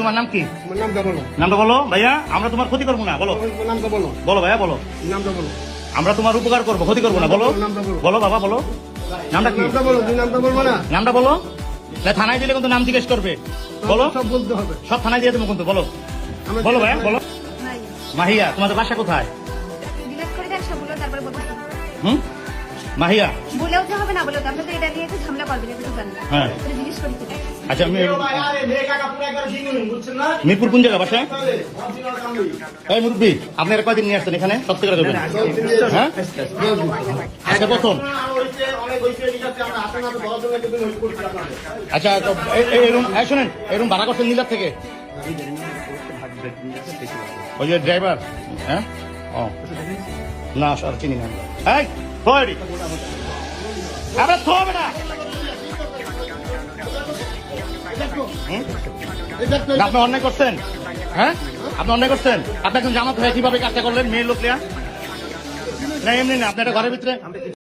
তোমার নাম কি? নামটা বলো ভাইয়া, আমরা তোমার ক্ষতি করবো না। বলো বলো ভাইয়া, বলো। আমরা তোমার উপকার করবো, ক্ষতি করবো না। বলো বলো বাবা, বলো নামটা কি? নামটা বলো। থানায় দিলে কিন্তু নাম জিজ্ঞেস করবে। বলো, সব থানায় দিয়ে দেবো কিন্তু। বলো বলো ভাইয়া, বলো। মাহিয়া, তোমাদের বাসা কোথায়? হুম, মাহিয়া হ্যাঁ। আচ্ছা, মিরপুর কোন জায়গা বাসা? এই মুরব্বী, আপনারা কয়দিন নিয়ে আসছেন এখানে? সব থেকে দেবেন হ্যাঁ? আচ্ছা, প্রথম। আচ্ছা, শোনেন, এরকম ভাড়া করছেন নীলার থেকে? ওই যে ড্রাইভার, হ্যাঁ? ও না, সর চিনি না। এই আপনি অন্যায় করছেন, হ্যাঁ? আপনি অন্যায় করছেন। আপনি একজন জামাত হয়ে কিভাবে কাজটা করলেন? মেয়ের লোক নেয়া না, এমনি না। আপনি একটা ঘরের ভিতরে